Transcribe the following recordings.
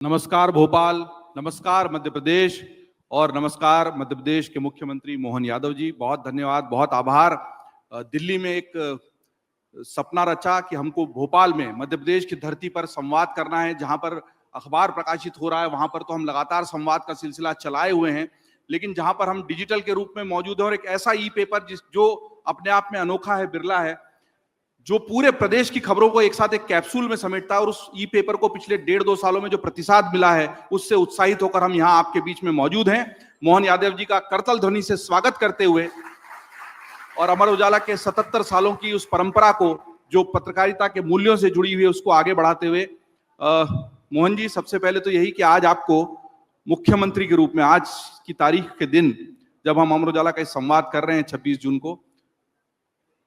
नमस्कार भोपाल, नमस्कार मध्य प्रदेश और नमस्कार मध्य प्रदेश के मुख्यमंत्री मोहन यादव जी। बहुत धन्यवाद, बहुत आभार। दिल्ली में एक सपना रचा कि हमको भोपाल में मध्य प्रदेश की धरती पर संवाद करना है। जहां पर अखबार प्रकाशित हो रहा है वहां पर तो हम लगातार संवाद का सिलसिला चलाए हुए हैं, लेकिन जहां पर हम डिजिटल के रूप में मौजूद है और एक ऐसा ई पेपर जो अपने आप में अनोखा है, बिरला है, जो पूरे प्रदेश की खबरों को एक साथ एक कैप्सूल में समेटता है। और उस ई पेपर को पिछले 1.5-2 सालों में जो प्रतिसाद मिला है उससे उत्साहित होकर हम यहाँ आपके बीच में मौजूद हैं। मोहन यादव जी का करतल ध्वनि से स्वागत करते हुए और अमर उजाला के 77 सालों की उस परंपरा को जो पत्रकारिता के मूल्यों से जुड़ी हुई है उसको आगे बढ़ाते हुए मोहन जी, सबसे पहले तो यही कि आज आपको मुख्यमंत्री के रूप में, आज की तारीख के दिन जब हम अमर उजाला का संवाद कर रहे हैं 26 जून को,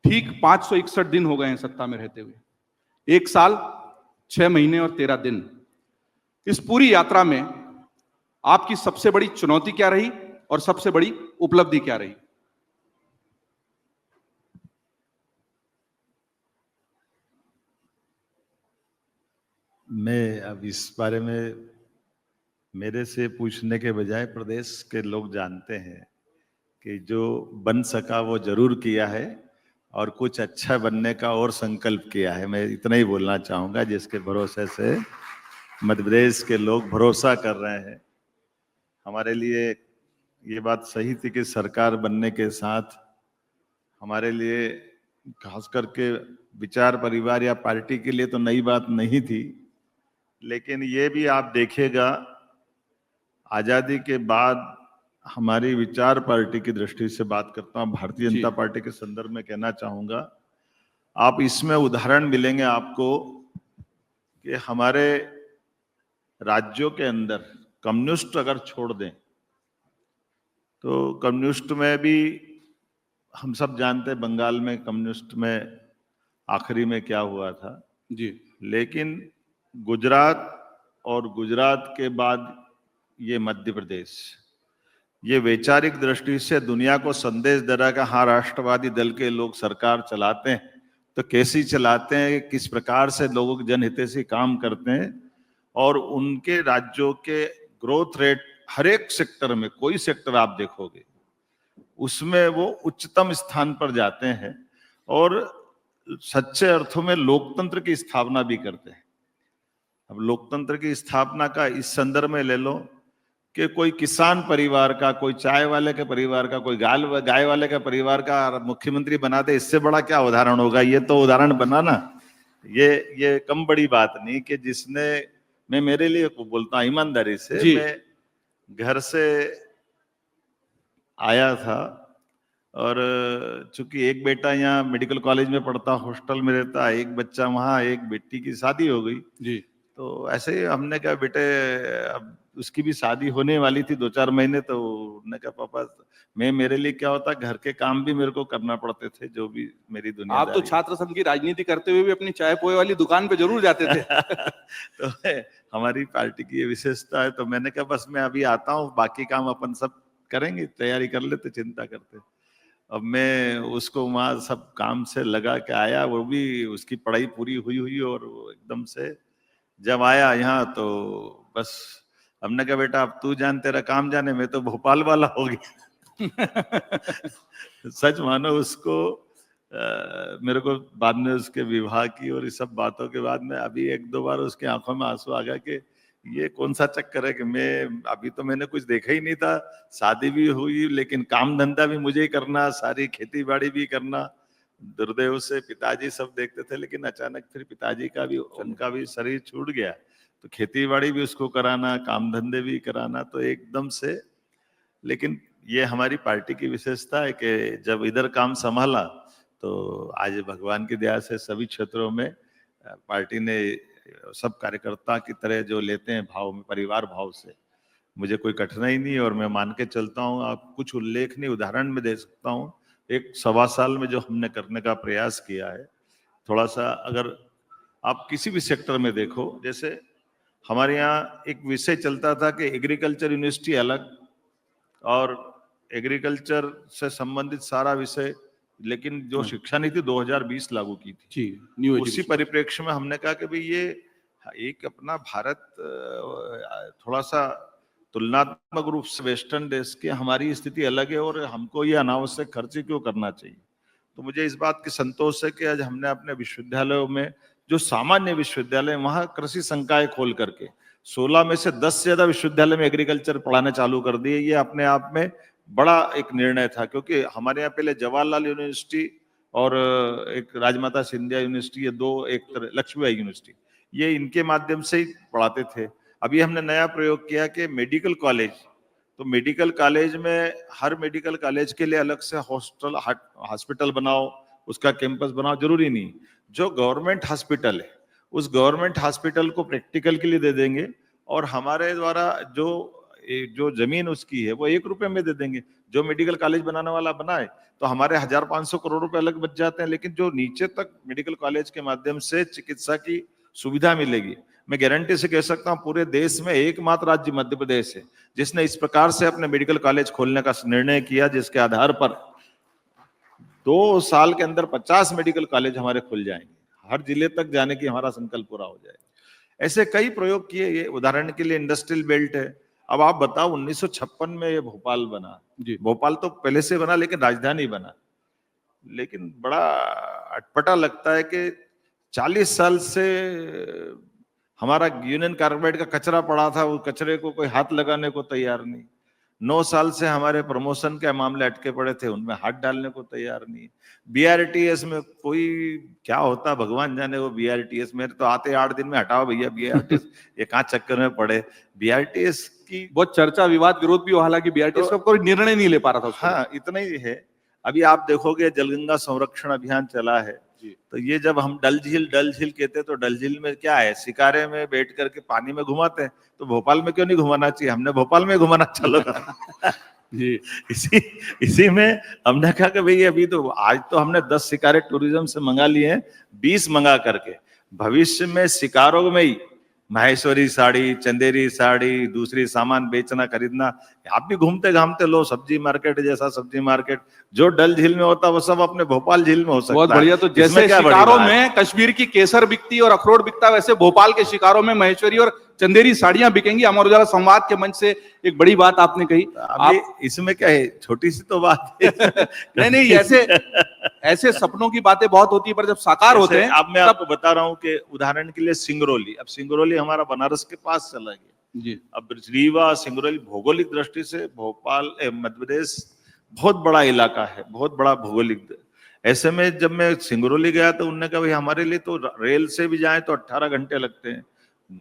ठीक 561 दिन हो गए हैं सत्ता में रहते हुए। 1 साल 6 महीने और 13 दिन। इस पूरी यात्रा में आपकी सबसे बड़ी चुनौती क्या रही और सबसे बड़ी उपलब्धि क्या रही? मैं अब इस बारे में मेरे से पूछने के बजाय प्रदेश के लोग जानते हैं कि जो बन सका वो जरूर किया है और कुछ अच्छा बनने का और संकल्प किया है। मैं इतना ही बोलना चाहूँगा, जिसके भरोसे से मध्य प्रदेश के लोग भरोसा कर रहे हैं। हमारे लिए ये बात सही थी कि सरकार बनने के साथ हमारे लिए खास करके विचार परिवार या पार्टी के लिए तो नई बात नहीं थी, लेकिन ये भी आप देखिएगा, आजादी के बाद हमारी विचार पार्टी की दृष्टि से बात करता हूं, भारतीय जनता पार्टी के संदर्भ में कहना चाहूंगा, आप इसमें उदाहरण मिलेंगे आपको कि हमारे राज्यों के अंदर कम्युनिस्ट अगर छोड़ दें तो कम्युनिस्ट में भी हम सब जानते हैं बंगाल में कम्युनिस्ट में आखिरी में क्या हुआ था जी। लेकिन गुजरात और गुजरात के बाद ये मध्य प्रदेश, ये वैचारिक दृष्टि से दुनिया को संदेश दे रहा है कि हाँ, राष्ट्रवादी दल के लोग सरकार चलाते हैं तो कैसी चलाते हैं, किस प्रकार से लोगों के जनहितैषी काम करते हैं, और उनके राज्यों के ग्रोथ रेट हर एक सेक्टर में, कोई सेक्टर आप देखोगे उसमें वो उच्चतम स्थान पर जाते हैं और सच्चे अर्थों में लोकतंत्र की स्थापना भी करते हैं। अब लोकतंत्र की स्थापना का इस संदर्भ में ले लो कि कोई किसान परिवार का, कोई चाय वाले के परिवार का, कोई गाय वाले का परिवार का मुख्यमंत्री बना दे, इससे बड़ा क्या उदाहरण होगा। ये तो उदाहरण बना ना, ये कम बड़ी बात नहीं कि जिसने, मैं मेरे लिए बोलता हूं ईमानदारी से, मैं घर से आया था और चूंकि एक बेटा यहाँ मेडिकल कॉलेज में पढ़ता, हॉस्टल में रहता, एक बच्चा वहाँ, एक बेटी की शादी हो गई जी। तो ऐसे ही हमने कहा बेटे, अब उसकी भी शादी होने वाली थी 2-4 महीने, तो उन्होंने कहा पापा मेरे लिए क्या होता, घर के काम भी मेरे को करना पड़ते थे, जो भी मेरी दुनियादारी। आप तो छात्र संघ की राजनीति करते हुए भी अपनी चाय पोए वाली दुकान पे जरूर जाते थे। तो हमारी पार्टी की ये विशेषता है। तो मैंने कहा बस मैं अभी आता हूँ, बाकी काम अपन सब करेंगे, तैयारी कर लेते, चिंता करते। अब मैं उसको वहां सब काम से लगा के आया, वो भी उसकी पढ़ाई पूरी हुई और वो एकदम से जब आया यहाँ तो बस हमने कहा बेटा अब तू जान, तेरा काम जाने, मैं तो भोपाल वाला हो गया। सच मानो उसको मेरे को बाद में उसके विवाह की और इस सब बातों के बाद में अभी 1-2 बार उसकी आंखों में आंसू आ गया कि ये कौन सा चक्कर है कि मैं अभी तो मैंने कुछ देखा ही नहीं था, शादी भी हुई लेकिन काम धंधा भी मुझे ही करना, सारी खेती बाड़ी भी करना। दुर्दैव से पिताजी सब देखते थे, लेकिन अचानक फिर पिताजी का भी, उनका भी शरीर छूट गया, तो खेती बाड़ी भी उसको कराना, काम धंधे भी कराना, तो एकदम से। लेकिन ये हमारी पार्टी की विशेषता है कि जब इधर काम संभाला तो आज भगवान की दया से सभी क्षेत्रों में पार्टी ने सब कार्यकर्ता की तरह जो लेते हैं भाव में, परिवार भाव से, मुझे कोई कठिनाई नहीं। और मैं मान के चलता हूँ, आप कुछ उल्लेखनीय उदाहरण में दे सकता हूँ। 1-1.25 साल में जो हमने करने का प्रयास किया है, थोड़ा सा अगर आप किसी भी सेक्टर में देखो, जैसे हमारे यहाँ एक विषय चलता था कि एग्रीकल्चर यूनिवर्सिटी अलग और एग्रीकल्चर से संबंधित सारा विषय, लेकिन जो शिक्षा नीति 2020 लागू की थी, जी, न्यू उसी परिप्रेक्ष्य में हमने कहा कि भाई ये एक अपना भारत थोड़ा सा तुलनात्मक रूप से वेस्टर्न देश की हमारी स्थिति अलग है और हमको ये अनावश्यक खर्चे क्यों करना चाहिए। तो मुझे इस बात की संतोष है कि आज हमने अपने विश्वविद्यालयों में जो सामान्य विश्वविद्यालय वहां कृषि संकाय खोल करके 16 में से 10 से ज्यादा विश्वविद्यालय में एग्रीकल्चर पढ़ाने चालू कर दिए। ये अपने आप में बड़ा एक निर्णय था, क्योंकि हमारे यहाँ पहले जवाहरलाल यूनिवर्सिटी और एक राजमाता सिंधिया यूनिवर्सिटी, ये दो, एक लक्ष्मीबाई यूनिवर्सिटी, ये इनके माध्यम से ही पढ़ाते थे। अभी हमने नया प्रयोग किया कि मेडिकल कॉलेज, तो मेडिकल कॉलेज में हर मेडिकल कॉलेज के लिए अलग से हॉस्पिटल बनाओ, उसका कैंपस बनाओ, जरूरी नहीं। जो गवर्नमेंट हॉस्पिटल है उस गवर्नमेंट हॉस्पिटल को प्रैक्टिकल के लिए दे देंगे और हमारे द्वारा जो जमीन उसकी है वो 1 रुपए में दे देंगे। जो मेडिकल कॉलेज बनाने वाला बनाए तो हमारे 1500 करोड़ रुपए अलग बच जाते हैं, लेकिन जो नीचे तक मेडिकल कॉलेज के माध्यम से चिकित्सा की सुविधा मिलेगी। मैं गारंटी से कह सकता हूं पूरे देश में एकमात्र राज्य मध्य प्रदेश है जिसने इस प्रकार से अपने मेडिकल कॉलेज खोलने का निर्णय किया, जिसके आधार पर 2 साल के अंदर 50 मेडिकल कॉलेज हमारे खुल जाएंगे, हर जिले तक जाने की हमारा संकल्प पूरा हो जाएगा। ऐसे कई प्रयोग किए। ये उदाहरण के लिए इंडस्ट्रियल बेल्ट है। अब आप बताओ 1956 में ये भोपाल बना। भोपाल तो पहले से बना लेकिन राजधानी बना, लेकिन बड़ा अटपटा लगता है कि 40 साल से हमारा यूनियन कार्बाइड का कचरा पड़ा था, वो कचरे को कोई हाथ लगाने को तैयार नहीं। 9 साल से हमारे प्रमोशन के मामले अटके पड़े थे, उनमें हाथ डालने को तैयार नहीं। बीआरटीएस में कोई क्या होता भगवान जाने। वो बीआरटीएस मेरे तो आते 8 दिन में हटाओ भैया बीआरटीएस, ये कहाँ चक्कर में पड़े। बीआरटीएस की बहुत चर्चा, विवाद, विरोध भी हुआ, हालांकि बीआरटीएस का कोई निर्णय नहीं ले पा रहा था। हाँ, इतना ही है। अभी आप देखोगे जलगंगा संरक्षण अभियान चला है, तो ये जब हम डल झील कहते हैं, तो डल झील में क्या है, शिकारे में बैठ करके पानी में घुमाते हैं। तो भोपाल में क्यों नहीं घुमाना चाहिए? हमने भोपाल में घुमाना चालू करा। जी, इसी में हमने कहा कि भाई अभी तो आज तो हमने 10 शिकारे टूरिज्म से मंगा लिए हैं, 20 मंगा करके भविष्य में शिकारों में ही माहेश्वरी साड़ी, चंदेरी साड़ी, दूसरी सामान बेचना खरीदना। आप भी घूमते घामते लो, सब्जी मार्केट जैसा सब्जी मार्केट जो डल झील में होता वो सब अपने भोपाल झील में हो सकता है। बहुत बढ़िया। तो जैसे शिकारों में कश्मीर की केसर बिकती और अखरोट बिकता, वैसे भोपाल के शिकारों में महेश्वरी और चंदेरी साड़ियां बिकेंगी। अमर उजाला संवाद के मंच से एक बड़ी बात आपने कही। आप इसमें क्या है, छोटी सी तो बात है। नहीं, ऐसे सपनों की बातें बहुत होती है, पर जब साकार होते हैं। अब मैं आपको बता रहा हूँ कि उदाहरण के लिए सिंगरौली, अब सिंगरौली हमारा बनारस के पास चला गया जी। अब रीवा सिंगरौली भौगोलिक दृष्टि से भोपाल मध्य प्रदेश बहुत बड़ा इलाका है, बहुत बड़ा भौगोलिक। ऐसे में जब मैं सिंगरौली गया तो उन्होंने कहा भाई हमारे लिए तो रेल से भी जाए तो 18 घंटे लगते हैं,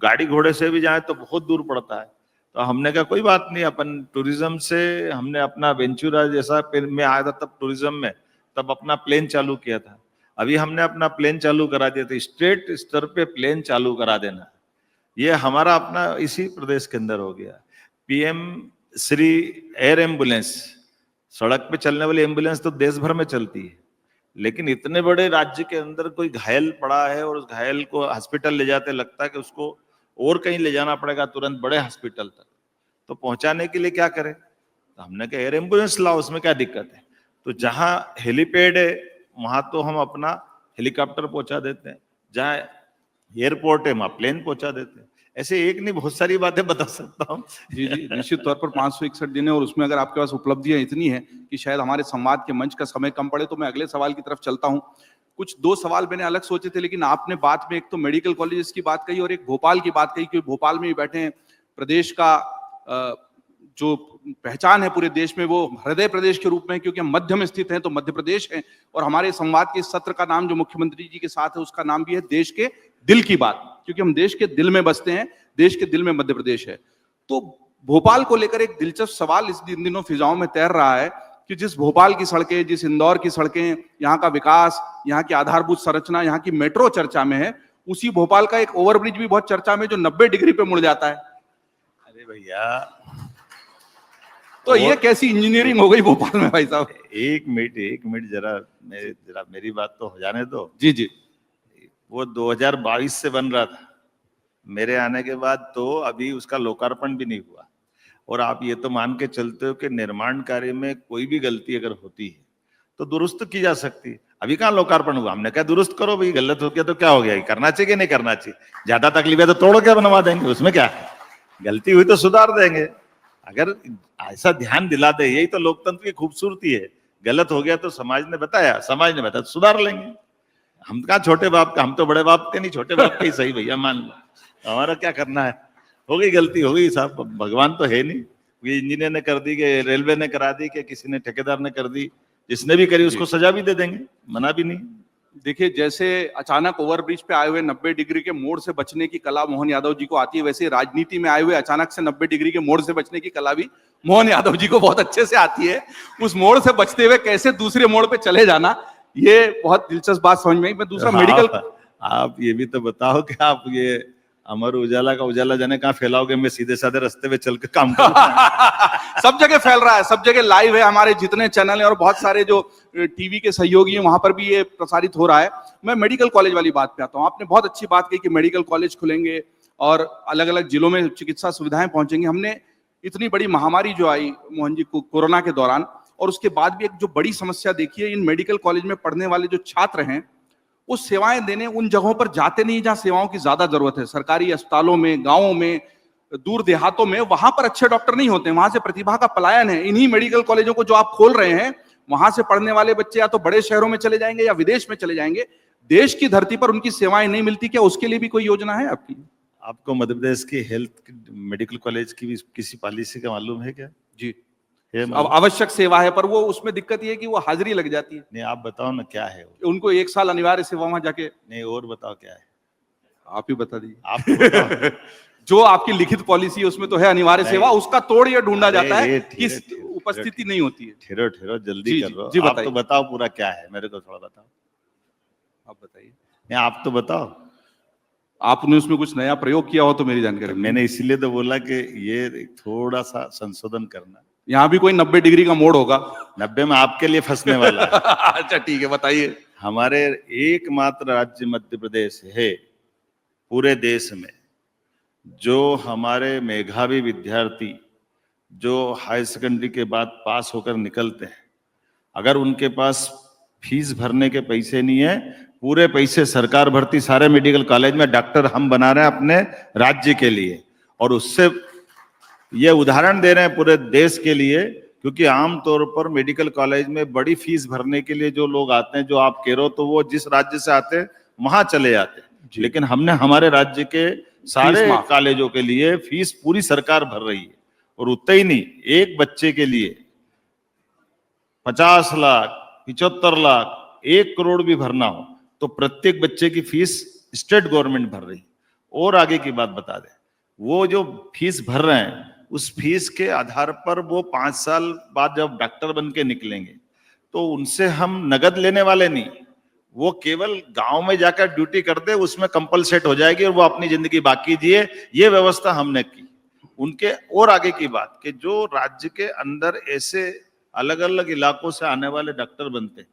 गाड़ी घोड़े से भी जाए तो बहुत दूर पड़ता है। तो हमने कहा कोई बात नहीं, अपन टूरिज्म से हमने अपना वेंचुरा जैसा, मैं आया था तब टूरिज्म में, तब अपना प्लेन चालू किया था। अभी हमने अपना प्लेन चालू करा दिया था, स्टेट स्तर पे प्लेन चालू करा देना, ये हमारा अपना इसी प्रदेश के अंदर हो गया। पीएम श्री एयर एम्बुलेंस, सड़क पे चलने वाली एम्बुलेंस तो देश भर में चलती है, लेकिन इतने बड़े राज्य के अंदर कोई घायल पड़ा है और उस घायल को हॉस्पिटल ले जाते, लगता है कि उसको और कहीं ले जाना पड़ेगा तुरंत बड़े हॉस्पिटल तक, तो पहुंचाने के लिए क्या करें? तो हमने कहा एयर एम्बुलेंस लाओ, उसमें क्या दिक्कत है। तो जहां हेलीपैड है वहां तो हम अपना हेलीकॉप्टर पहुंचा देते हैं, जहां एयरपोर्ट है वहां प्लेन पहुंचा देते हैं। ऐसे एक नहीं बहुत सारी बातें बता सकता हूँ। जी, निश्चित तौर पर 561 दिन है और उसमें अगर आपके पास उपलब्धियां इतनी है कि शायद हमारे संवाद के मंच का समय कम पड़े, तो मैं अगले सवाल की तरफ चलता हूं। कुछ 2 सवाल मैंने अलग सोचे थे, लेकिन आपने बात में एक तो मेडिकल कॉलेजेस की बात कही और एक भोपाल की बात कही, क्योंकि भोपाल में ही बैठे हैं। प्रदेश का जो पहचान है पूरे देश में, वो हृदय प्रदेश के रूप में, क्योंकि हम मध्य में स्थित हैं तो मध्य प्रदेश है। और हमारे संवाद के सत्र का नाम जो मुख्यमंत्री जी के साथ है, उसका नाम भी है देश के दिल की बात, क्योंकि हम देश के दिल में बसते हैं, देश के दिल में मध्य प्रदेश है। तो भोपाल को लेकर एक दिलचस्प सवाल इस दिनों फिजाओं में तैर रहा है कि जिस भोपाल की सड़कें, जिस इंदौर की सड़कें, यहाँ का विकास, यहाँ की आधारभूत संरचना, यहाँ की मेट्रो चर्चा में है, उसी भोपाल का एक ओवरब्रिज भी बहुत चर्चा में, जो 90 डिग्री पे मुड़ जाता है। अरे भैया, तो ये कैसी इंजीनियरिंग हो गई भोपाल में भाई साहब? एक मिनट जरा मेरी बात तो हो जाने दो। जी। वो 2022 से बन रहा था, मेरे आने के बाद तो अभी उसका लोकार्पण भी नहीं हुआ। और आप ये तो मान के चलते हो कि निर्माण कार्य में कोई भी गलती अगर होती है तो दुरुस्त की जा सकती है। अभी कहाँ लोकार्पण हुआ? हमने कहा दुरुस्त करो भाई, गलत हो गया तो क्या हो गया, करना चाहिए कि नहीं करना चाहिए? ज्यादा तकलीफ है तो तोड़ के बनवा देंगे, उसमें क्या है? गलती हुई तो सुधार देंगे। अगर ऐसा ध्यान दिला दे, यही तो लोकतंत्र की खूबसूरती है। गलत हो गया तो समाज ने बताया तो सुधार लेंगे। हम कहा छोटे बाप का, हम तो बड़े बाप के नहीं, छोटे बाप के ही सही भैया, मान लो हमारा क्या करना है। हो गई गलती, हो गई साहब, भगवान तो है नहीं। ये इंजीनियर ने कर दी, कि रेलवे ने करा दी, कि किसी ने ठेकेदार ने कर दी, जिसने भी करी उसको सजा भी दे देंगे, मना भी नहीं। देखिए, जैसे अचानक ओवरब्रिज पे आए हुए 90 डिग्री के मोड़ से बचने की कला मोहन यादव जी को आती है, वैसे राजनीति में आए हुए अचानक से 90 डिग्री के मोड़ से बचने की कला भी मोहन यादव जी को बहुत अच्छे से आती है। उस मोड़ से बचते हुए कैसे दूसरे मोड़ पे चले जाना, ये बहुत दिलचस्प बात समझ में आई। मैं दूसरा मेडिकल, आप ये भी तो बताओ कि आप ये अमर उजाला का उजाला जाने कहाँ फैलाओगे? मैं सीधे साधे रास्ते पे चल के काम करूंगा। सब जगह फैल रहा है, सब जगह लाइव है, हमारे जितने चैनल हैं और बहुत सारे जो टीवी के सहयोगी हैं वहां पर भी ये प्रसारित हो रहा है। मैं मेडिकल कॉलेज वाली बात पे आता हूँ। आपने बहुत अच्छी बात कही कि मेडिकल कॉलेज खुलेंगे और अलग अलग जिलों में चिकित्सा सुविधाएं पहुंचेंगी। हमने इतनी बड़ी महामारी जो आई मोहन जी कोरोना के दौरान, और उसके बाद भी एक जो बड़ी समस्या देखी है, इन मेडिकल कॉलेज में पढ़ने वाले जो छात्र हैं वो सेवाएं देने उन जगहों पर जाते नहीं जहां सेवाओं की ज्यादा जरूरत है। सरकारी अस्पतालों में, गांवों में, दूर देहातों में, वहां पर अच्छे डॉक्टर नहीं होते, वहां से प्रतिभा का पलायन है। इन्हीं मेडिकल कॉलेजों को जो आप खोल रहे हैं, वहां से पढ़ने वाले बच्चे या तो बड़े शहरों में चले जाएंगे या विदेश में चले जाएंगे। देश की धरती पर उनकी सेवाएं नहीं मिलती, क्या उसके लिए भी कोई योजना है आपकी? आपको मध्य प्रदेश की हेल्थ मेडिकल कॉलेज की भी किसी पॉलिसी का मालूम है क्या? जी, अब आवश्यक सेवा है, पर वो उसमें दिक्कत ये है कि वो हाजिरी लग जाती है। नहीं, आप बताओ ना क्या है वो? उनको 1 साल अनिवार्य सेवा वहां जाके। नहीं, और बताओ क्या है? आप ही बता दीजिए। आप तो बताओ। जो आपकी लिखित पॉलिसी है उसमें तो है अनिवार्य सेवा, उसका तोड़ ये ढूंढा जाता है कि उपस्थिति नहीं होती है। ठहरो ठहरो, जल्दी करो। जी, आप तो बताओ पूरा क्या है, मेरे को थोड़ा बताओ। आप बताइए। नहीं, आप तो बताओ। आपने उसमें कुछ नया प्रयोग किया हो तो मेरी जानकारी। मैंने इसीलिए तो बोला कि ये थोड़ा सा संशोधन करना। यहाँ भी कोई 90 डिग्री का मोड़ होगा। 90 में आपके लिए फंसने वाला है। अच्छा ठीक है, बताइए। हमारे एकमात्र राज्य मध्य प्रदेश है पूरे देश में जो हमारे मेधावी विद्यार्थी जो हाई सेकेंडरी के बाद पास होकर निकलते हैं, अगर उनके पास फीस भरने के पैसे नहीं है, पूरे पैसे सरकार भरती सारे मेडिकल कॉलेज में डॉक्टर हम बना रहे हैं अपने राज्य के लिए, और उससे ये उदाहरण दे रहे हैं पूरे देश के लिए, क्योंकि आमतौर पर मेडिकल कॉलेज में बड़ी फीस भरने के लिए जो लोग आते हैं, जो आप कह रहे हो, तो वो जिस राज्य से आते हैं वहां चले जाते हैं, लेकिन हमने हमारे राज्य के सारे कॉलेजों के लिए फीस पूरी सरकार भर रही है। और उतना ही नहीं, एक बच्चे के लिए 50 लाख, 75 लाख, 1 करोड़ भी भरना हो तो प्रत्येक बच्चे की फीस स्टेट गवर्नमेंट भर रही। और आगे की बात बता दें, वो जो फीस भर रहे हैं उस फीस के आधार पर वो 5 साल बाद जब डॉक्टर बन के निकलेंगे तो उनसे हम नगद लेने वाले नहीं, वो केवल गांव में जाकर ड्यूटी कर दे, उसमें कंपलसेट हो जाएगी और वो अपनी जिंदगी बाकी जिए, ये व्यवस्था हमने की उनके। और आगे की बात कि जो राज्य के अंदर ऐसे अलग अलग इलाकों से आने वाले डॉक्टर बनते,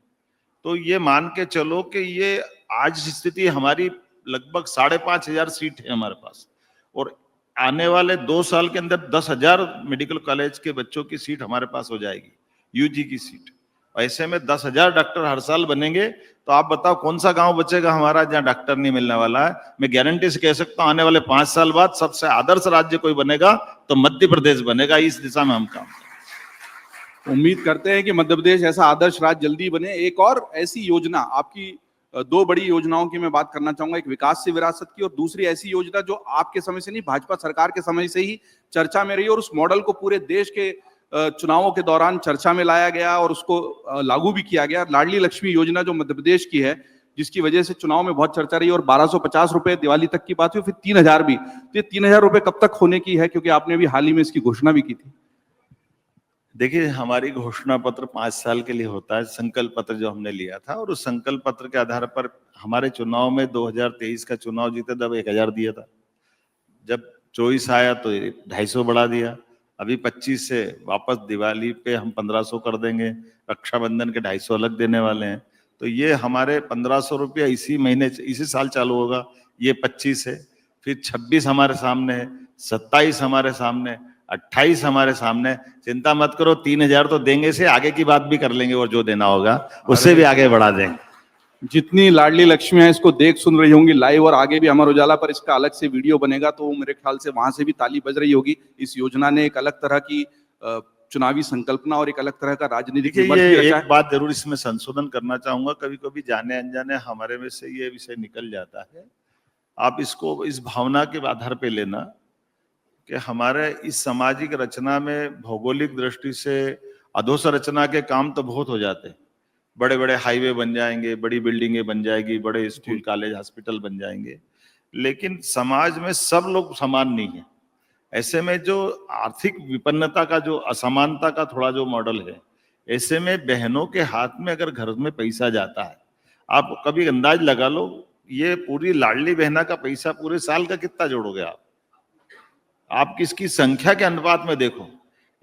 तो ये मान के चलो कि ये आज स्थिति हमारी लगभग 5,500 सीट है हमारे पास, और आने वाले 2 साल के अंदर 10,000 मेडिकल कॉलेज के बच्चों की सीट हमारे पास हो जाएगी, यूजी की सीट। ऐसे में 10,000 डॉक्टर हर साल बनेंगे, तो आप बताओ कौन सा गांव बचेगा हमारा जहां डॉक्टर नहीं मिलने वाला है। मैं गारंटी से कह सकता हूं आने वाले 5 साल बाद सबसे आदर्श राज्य कोई बनेगा तो मध्य प्रदेश बनेगा। इस दिशा में हम काम करें। उम्मीद करते हैं कि मध्य प्रदेश ऐसा आदर्श राज्य जल्दी बने। एक और ऐसी योजना, आपकी 2 बड़ी योजनाओं की मैं बात करना चाहूंगा, एक विकास से विरासत की और दूसरी ऐसी योजना जो आपके समय से नहीं, भाजपा सरकार के समय से ही चर्चा में रही और उस मॉडल को पूरे देश के चुनावों के दौरान चर्चा में लाया गया और उसको लागू भी किया गया। लाडली लक्ष्मी योजना जो मध्य प्रदेश की है, जिसकी वजह से चुनाव में बहुत चर्चा रही, और 1,250 रुपए दिवाली तक की बात हुई, फिर 3,000 भी। तो ये 3,000 रुपए कब तक होने की है, क्योंकि आपने अभी हाल ही में इसकी घोषणा भी की थी? देखिए, हमारी घोषणा पत्र 5 साल के लिए होता है, संकल्प पत्र जो हमने लिया था, और उस संकल्प पत्र के आधार पर हमारे चुनाव में 2023 का चुनाव जीते तब 1,000 दिया था, जब 24 आया तो 250 बढ़ा दिया, अभी 25 से वापस दिवाली पे हम 1,500 कर देंगे, रक्षाबंधन के 250 अलग देने वाले हैं। तो ये हमारे 1,500 रुपया इसी महीने, इसी साल चालू होगा। ये 25 है, फिर 26 हमारे सामने है, 27 हमारे सामने, 28 हमारे सामने। चिंता मत करो, 3,000 तो देंगे से आगे की बात भी कर लेंगे, और जो देना होगा उससे भी आगे बढ़ा देंगे। जितनी लाडली लक्ष्मियां इसको देख सुन रही होंगी लाइव, और आगे भी अमर उजाला पर इसका अलग से वीडियो बनेगा, तो मेरे ख्याल से वहां से भी ताली बज रही होगी। इस योजना ने एक अलग तरह की चुनावी संकल्पना और एक अलग तरह का राजनीतिक विमर्श भी ये रचा एक है। बात जरूर इसमें संशोधन करना चाहूंगा, कभी कभी जाने अनजाने हमारे में से ये विषय निकल जाता है। आप इसको इस भावना के आधार पे लेना कि हमारे इस सामाजिक रचना में भौगोलिक दृष्टि से अधोसंरचना के काम तो बहुत हो जाते हैं। बड़े बड़े हाईवे बन जाएंगे, बड़ी बिल्डिंगें बन जाएगी, बड़े स्कूल कॉलेज हॉस्पिटल बन जाएंगे, लेकिन समाज में सब लोग समान नहीं है। ऐसे में जो आर्थिक विपन्नता का, जो असमानता का थोड़ा जो मॉडल है, ऐसे में बहनों के हाथ में अगर घर में पैसा जाता है, आप कभी अंदाज लगा लो, ये पूरी लाडली बहना का पैसा पूरे साल का कितना जोड़ोगे आप किसकी संख्या के अनुपात में देखो,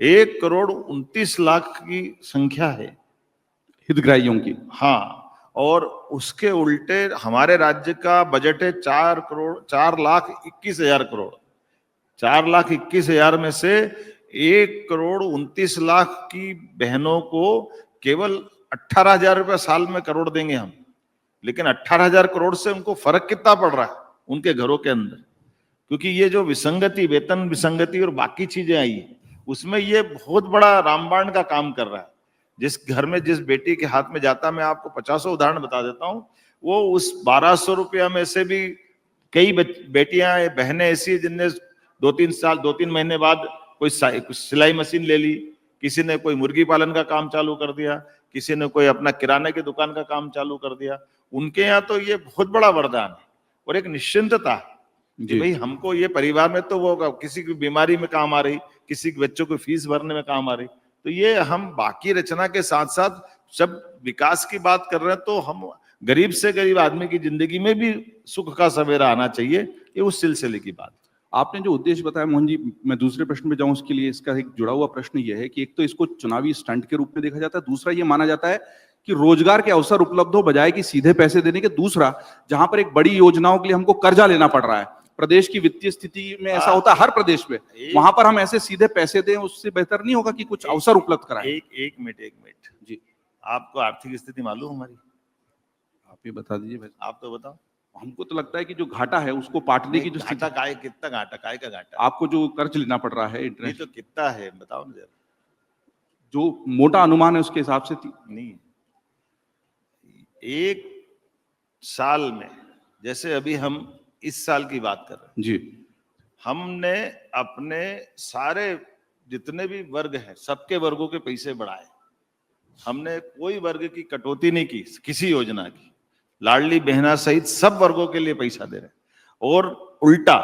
1,29,00,000 की संख्या है हितग्राहियों की। हाँ, और उसके उल्टे हमारे राज्य का बजट है 4,21,000 करोड़। 4,21,000 में से 1,29,00,000 की बहनों को केवल 18,000 रुपये साल में करोड़ देंगे हम, लेकिन 18,000 करोड़ से उनको फर्क कितना पड़ रहा है उनके घरों के अंदर, क्योंकि ये जो विसंगति, वेतन विसंगति और बाकी चीजें आई है, उसमें ये बहुत बड़ा रामबाण का काम कर रहा है। जिस घर में जिस बेटी के हाथ में जाता, मैं आपको 50 उदाहरण बता देता हूं, वो उस 1,200 रुपया में से भी कई बेटियां बहनें ऐसी है जिनने 2-3 महीने बाद कोई सिलाई मशीन ले ली, किसी ने कोई मुर्गी पालन का काम चालू कर दिया, किसी ने कोई अपना किराने की दुकान का काम चालू कर दिया। उनके यहाँ तो ये बहुत बड़ा वरदान है और एक निश्चिंतता है कि भाई हमको ये परिवार में तो वो किसी की बीमारी में काम आ रही, किसी के बच्चों को फीस भरने में काम आ रही। तो ये हम बाकी रचना के साथ साथ जब विकास की बात कर रहे हैं तो हम गरीब से गरीब आदमी की जिंदगी में भी सुख का सवेरा आना चाहिए, ये उस सिलसिले की बात। आपने जो उद्देश्य बताया मोहन जी, मैं दूसरे प्रश्न में जाऊं उसके लिए, इसका एक जुड़ा हुआ प्रश्न यह है कि एक तो इसको चुनावी स्टंट के रूप में देखा जाता है, दूसरा ये माना जाता है कि रोजगार के अवसर उपलब्ध हो बजाय कि सीधे पैसे देने के। दूसरा, जहां पर एक बड़ी योजनाओं के लिए हमको कर्जा लेना पड़ रहा है, प्रदेश की वित्तीय स्थिति में ऐसा होता है हर प्रदेश में, वहां पर हम ऐसे सीधे पैसे दें, उससे बेहतर नहीं होगा कि कुछ अवसर उपलब्ध कराएं? एक मिनट जी, आपको आर्थिक स्थिति मालूम हमारी? आप ये बता दीजिए भाई। आप तो बताओ। हमको तो लगता है कि जो घाटा है उसको पाटने की जो घाटा काय, कितना घाटा, काय का घाटा? आपको जो कर्ज लेना पड़ रहा है, नहीं इंटरेस्ट तो कितना है बताओ ना जरा। जो मोटा अनुमान है उसके हिसाब से नहीं, एक साल में, जैसे अभी हम इस साल की बात कर रहे हैं जी, हमने अपने सारे जितने भी वर्ग हैं सबके वर्गों के पैसे बढ़ाए। हमने कोई वर्ग की कटौती नहीं की किसी योजना की। लाडली बहना सहित सब वर्गों के लिए पैसा दे रहे हैं। और उल्टा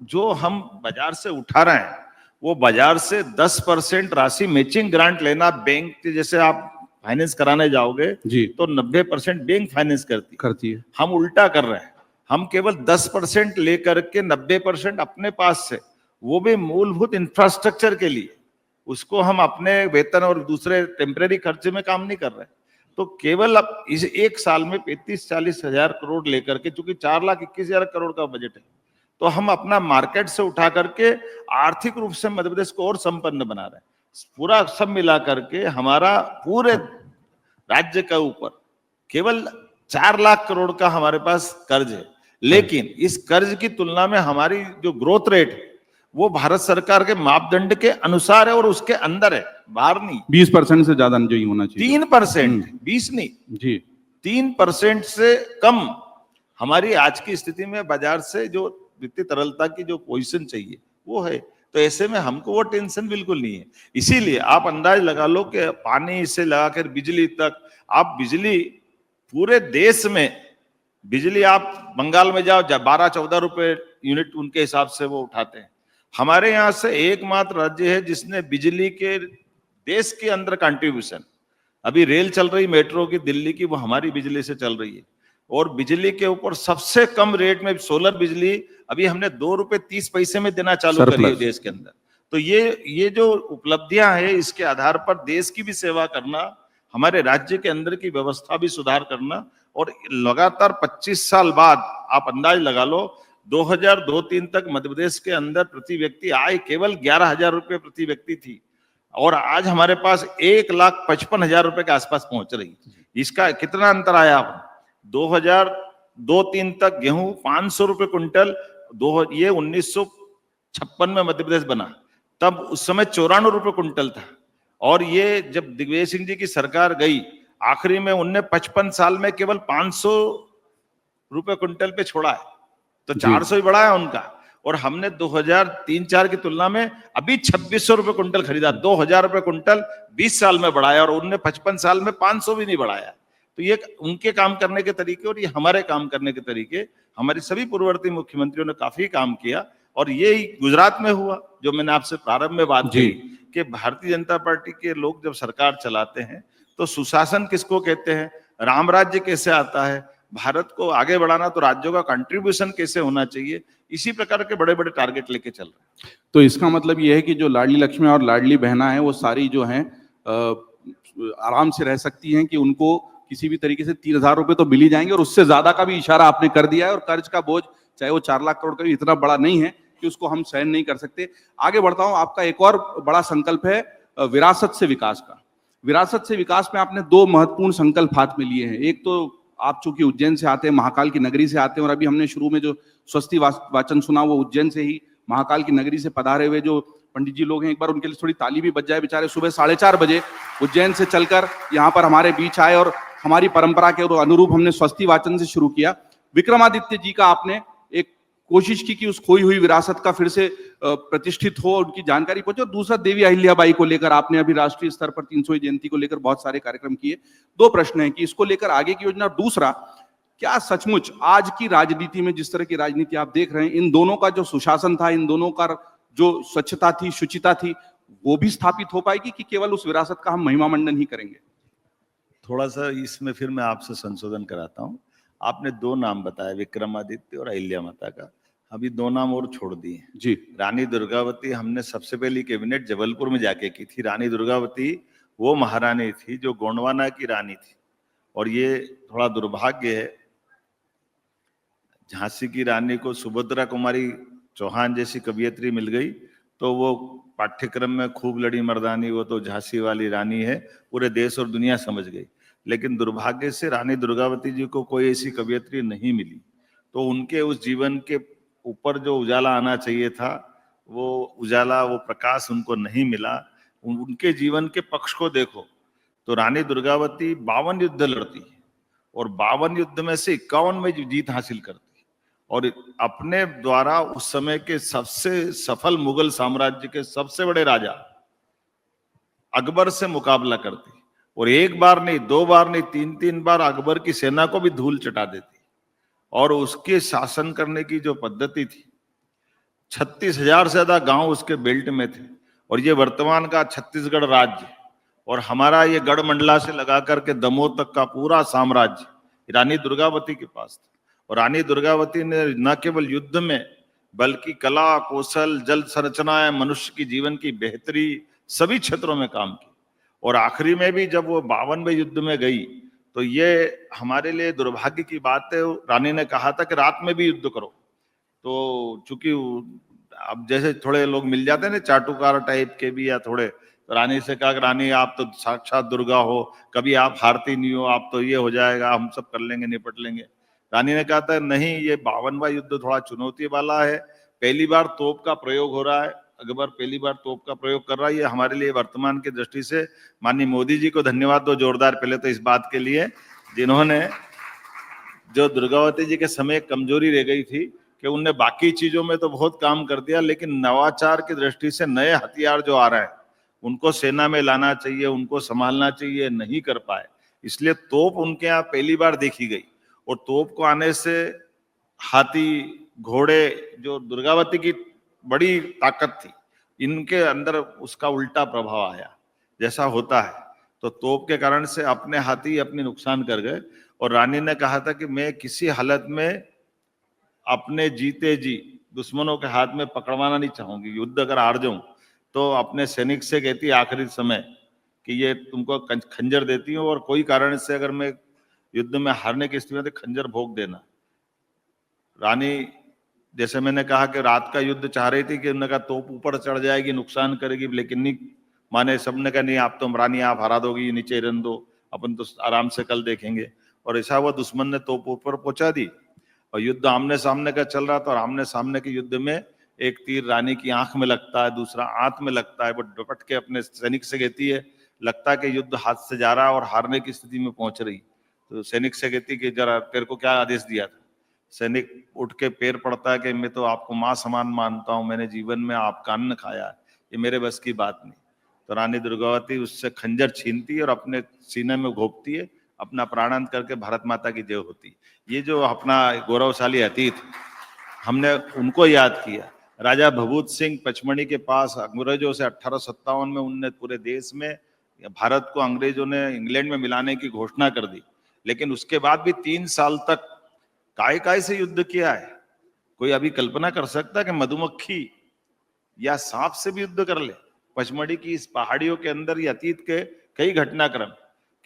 जो हम बाजार से उठा रहे हैं, वो बाजार से 10% राशि मैचिंग ग्रांट लेना, बैंक के जैसे आप फाइनेंस कराने जाओगे जी, तो 90% बैंक फाइनेंस करती है। हम उल्टा कर रहे हैं, हम केवल 10% लेकर के 90% अपने पास से, वो भी मूलभूत इंफ्रास्ट्रक्चर के लिए, उसको हम अपने वेतन और दूसरे टेम्परेरी खर्चे में काम नहीं कर रहे। तो केवल अब इस एक साल में 35-40 हजार करोड़ लेकर के, चूंकि 4,21,000 करोड़ का बजट है, तो हम अपना मार्केट से उठा करके आर्थिक रूप से मध्य प्रदेश को और संपन्न बना रहे हैं। पूरा सब मिला करके हमारा पूरे राज्य के ऊपर केवल 4 लाख करोड़ का हमारे पास कर्ज है, लेकिन इस कर्ज की तुलना में हमारी जो ग्रोथ रेट है वो भारत सरकार के मापदंड के अनुसार है और उसके अंदर है, बाहर नहीं। 20% से ज्यादा जो ही होना चाहिए। 3%, 20 नहीं जी, 3% से कम हमारी आज की स्थिति में बाजार से जो वित्तीय तरलता की जो पोजीशन चाहिए वो है। तो ऐसे में हमको वो टेंशन बिल्कुल नहीं है। इसीलिए आप अंदाज लगा लो कि पानी से लगाकर बिजली तक, आप बिजली पूरे देश में, बिजली आप बंगाल में जाओ 12-14 रुपए यूनिट उनके हिसाब से वो उठाते हैं। हमारे यहाँ से एकमात्र राज्य है जिसने बिजली के देश के अंदर कंट्रीब्यूशन, अभी रेल चल रही मेट्रो की दिल्ली की, वो हमारी बिजली से चल रही है। और बिजली के ऊपर सबसे कम रेट में सोलर बिजली अभी हमने 2 रुपए 30 पैसे में देना चालू करी है देश के अंदर। तो ये जो उपलब्धियां हैं, इसके आधार पर देश की भी सेवा करना, हमारे राज्य के अंदर की व्यवस्था भी सुधार करना, और लगातार 25 साल बाद आप अंदाज लगा लो 2002-03 तक मध्य प्रदेश के अंदर प्रति व्यक्ति आय केवल 11,000 रुपए प्रति व्यक्ति थी, और आज हमारे पास 1,55,000 रुपए के आसपास पहुंच रही। इसका कितना अंतर आया? 2002-3 तक गेहूं 500 रुपए क्विंटल, ये 1956 में मध्य प्रदेश बना, तब उस समय 94 रुपए क्विंटल था। और ये जब दिग्विजय सिंह जी की सरकार गई, आखिरी में उनने 55 साल में केवल 500 रुपए क्विंटल पे छोड़ा है, तो 400 ही बढ़ा है उनका। और हमने 2003-4 की तुलना में अभी 2600 रुपए क्विंटल खरीदा, 2000 रुपए क्विंटल 20 साल में बढ़ाया, और उनने 55 साल में 500 भी नहीं बढ़ाया। तो ये उनके काम करने के तरीके और ये हमारे काम करने के तरीके, हमारे सभी पूर्ववर्ती मुख्यमंत्रियों ने काफी काम किया। और ये गुजरात में हुआ, जो मैंने आपसे प्रारंभ में बात की कि भारतीय जनता पार्टी के लोग जब सरकार चलाते हैं तो सुशासन किसको कहते हैं, राम राज्य कैसे आता है, भारत को आगे बढ़ाना तो राज्यों का कंट्रीब्यूशन कैसे होना चाहिए, इसी प्रकार के बड़े बड़े टारगेट लेके चल रहे हैं। तो इसका मतलब यह है कि जो लाडली लक्ष्मी और लाडली बहना है वो सारी जो हैं आराम से रह सकती हैं, कि उनको किसी भी तरीके से 3,000 रुपए तो मिल ही जाएंगे, और उससे ज्यादा का भी इशारा आपने कर दिया है। और कर्ज का बोझ चाहे वो 4 लाख करोड़ का भी इतना बड़ा नहीं है कि उसको हम सहन नहीं कर सकते। आगे बढ़ता हूं, आपका एक और बड़ा संकल्प है विरासत से विकास का। विरासत से विकास में आपने 2 महत्वपूर्ण संकल्प हाथ में लिए हैं। एक तो आप चूंकि उज्जैन से आते हैं, महाकाल की नगरी से आते हैं, और अभी हमने शुरू में जो स्वस्ति वाचन सुना वो उज्जैन से ही महाकाल की नगरी से पधारे हुए जो पंडित जी लोग हैं, एक बार उनके लिए थोड़ी ताली भी बज जाए। बेचारे सुबह 4:30 बजे उज्जैन से चलकर यहाँ पर हमारे बीच आए, और हमारी परंपरा के अनुरूप हमने स्वस्ति वाचन से शुरू किया। विक्रमादित्य जी का आपने एक कोशिश की कि उस खोई हुई विरासत का फिर से प्रतिष्ठित हो, उनकी जानकारी पहुंचे। और दूसरा, देवी अहिल्याबाई को लेकर आपने अभी राष्ट्रीय स्तर पर 300वीं जयंती को लेकर बहुत सारे कार्यक्रम किए। 2 प्रश्न हैं कि इसको लेकर आगे की योजना, दूसरा क्या सचमुच आज की राजनीति में जिस तरह की राजनीति आप देख रहे हैं, इन दोनों का जो सुशासन था, इन दोनों का जो स्वच्छता थी, शुचिता थी, वो भी स्थापित हो पाएगी कि केवल उस विरासत का हम महिमा मंडन ही करेंगे? थोड़ा सा इसमें फिर मैं आपसे संशोधन कराता हूँ। आपने 2 नाम बताए, विक्रमादित्य और अहिल्या माता का, अभी 2 नाम और छोड़ दिए जी। रानी दुर्गावती हमने सबसे पहली कैबिनेट जबलपुर में जाके की थी। रानी दुर्गावती वो महारानी थी जो गोंडवाना की रानी थी, और ये थोड़ा दुर्भाग्य है, झांसी की रानी को सुभद्रा कुमारी चौहान जैसी कवियत्री मिल गई, तो वो पाठ्यक्रम में खूब लड़ी मर्दानी, वो तो झांसी वाली रानी है, पूरे देश और दुनिया समझ गई। लेकिन दुर्भाग्य से रानी दुर्गावती जी को कोई ऐसी कवियत्री नहीं मिली, तो उनके उस जीवन के ऊपर जो उजाला आना चाहिए था, वो उजाला, वो प्रकाश उनको नहीं मिला। उनके जीवन के पक्ष को देखो तो रानी दुर्गावती 52 युद्ध लड़ती है, और 52 युद्ध में से 51 में जीत हासिल करती, और अपने द्वारा उस समय के सबसे सफल मुगल साम्राज्य के सबसे बड़े राजा अकबर से मुकाबला करती, और 1 बार नहीं, 2 बार नहीं, 3-3 बार अकबर की सेना को भी धूल चटा देती। और उसके शासन करने की जो पद्धति थी, 36,000 से ज्यादा गांव उसके बेल्ट में थे, और ये वर्तमान का छत्तीसगढ़ राज्य और हमारा ये गढ़ मंडला से लगा करके दमोह तक का पूरा साम्राज्य रानी दुर्गावती के पास था। और रानी दुर्गावती ने न केवल युद्ध में, बल्कि कला, कौशल, जल संरचनाएं, मनुष्य की जीवन की बेहतरी, सभी क्षेत्रों में काम की। और आखिरी में भी जब वो 52वें युद्ध में गई, तो ये हमारे लिए दुर्भाग्य की बात है। रानी ने कहा था कि रात में भी युद्ध करो, तो चूंकि अब जैसे थोड़े लोग मिल जाते हैं ना चाटुकार टाइप के भी, या थोड़े, तो रानी से कहा कि रानी आप तो साक्षात दुर्गा हो, कभी आप हारती नहीं हो, आप तो ये हो जाएगा, हम सब कर लेंगे, निपट लेंगे। रानी ने कहा था नहीं, ये 52वां युद्ध थोड़ा चुनौती वाला है, पहली बार तोप का प्रयोग हो रहा है, अकबर पहली बार तोप का प्रयोग कर रहा है, ये हमारे लिए वर्तमान की दृष्टि से माननीय मोदी जी को धन्यवाद दो जोरदार पहले तो इस बात के लिए, जिन्होंने, जो दुर्गावती जी के समय कमजोरी रह गई थी कि उनने बाकी चीजों में तो बहुत काम कर दिया, लेकिन नवाचार की दृष्टि से नए हथियार जो आ रहे हैं उनको सेना में लाना चाहिए, उनको संभालना चाहिए, नहीं कर पाए, इसलिए तोप उनके यहाँ पहली बार देखी गई। और तोप को आने से हाथी, घोड़े, जो दुर्गावती की बड़ी ताकत थी, इनके अंदर उसका उल्टा प्रभाव आया, जैसा होता है। तो तोप के कारण से अपने हाथी अपने नुकसान कर गए, और रानी ने कहा था कि मैं किसी हालत में अपने जीते जी दुश्मनों के हाथ में पकड़वाना नहीं चाहूंगी, युद्ध अगर हार जाऊं तो अपने सैनिक से कहती आखिरी समय कि ये तुमको खंजर देती हूँ, और कोई कारण से अगर मैं युद्ध में हारने की स्थिति में तो खंजर भोग देना। रानी, जैसे मैंने कहा कि रात का युद्ध चाह रही थी कि उन्होंने कहा तोप ऊपर चढ़ जाएगी, नुकसान करेगी, लेकिन नहीं माने, सबने कहा नहीं, आप तो रानी आप हरा दोगी, नीचे रहने दो, अपन तो आराम से कल देखेंगे। और रिसा हुआ दुश्मन ने तोप ऊपर पहुंचा दी और युद्ध आमने सामने का चल रहा था। और आमने सामने के युद्ध में एक तीर रानी की आंख में लगता है, दूसरा आंत में लगता है, वो डपट के अपने सैनिक से कहती है, लगता है कि युद्ध हाथ से जा रहा है और हारने की स्थिति में पहुंच रही। तो सैनिक से कहती कि जरा तेरे को क्या आदेश दिया था। सैनिक उठ के पैर पड़ता है कि मैं तो आपको मां समान मानता हूं, मैंने जीवन में आपका अन्न खाया है, ये मेरे बस की बात नहीं। तो रानी दुर्गावती उससे खंजर छीनती है और अपने सीने में घोंपती है, अपना प्राणांत करके भारत माता की जय होती। ये जो अपना गौरवशाली अतीत, हमने उनको याद किया। राजा भभूत सिंह पचमढ़ी के पास अंग्रेजों से 1857 में उनने पूरे देश में भारत को अंग्रेजों ने इंग्लैंड में मिलाने की घोषणा कर दी, लेकिन उसके बाद भी 3 साल तक काय काय से युद्ध किया है। कोई अभी कल्पना कर सकता है कि मधुमक्खी या सांप से भी युद्ध कर ले? पचमढ़ी की इस पहाड़ियों के अंदर ये अतीत के कई घटनाक्रम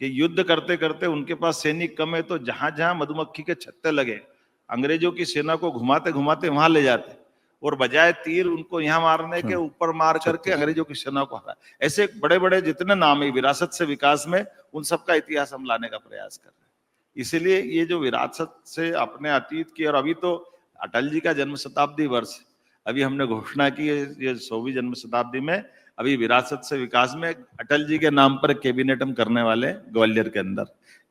कि युद्ध करते करते उनके पास सैनिक कम है तो जहां जहां मधुमक्खी के छत्ते लगे अंग्रेजों की सेना को घुमाते घुमाते वहां ले जाते और बजाय तीर उनको यहाँ मारने के ऊपर मार करके अंग्रेजों की सेना को हरा। ऐसे बड़े बड़े जितने नाम है विरासत से विकास में, उन सबका इतिहास हम लाने का प्रयास कर रहे हैं। इसीलिए ये जो विरासत से अपने अतीत की, और अभी तो अटल जी का जन्म शताब्दी वर्ष, अभी हमने घोषणा की है ये 100वीं जन्म शताब्दी में अभी विरासत से विकास में अटल जी के नाम पर कैबिनेट हम करने वाले ग्वालियर के अंदर।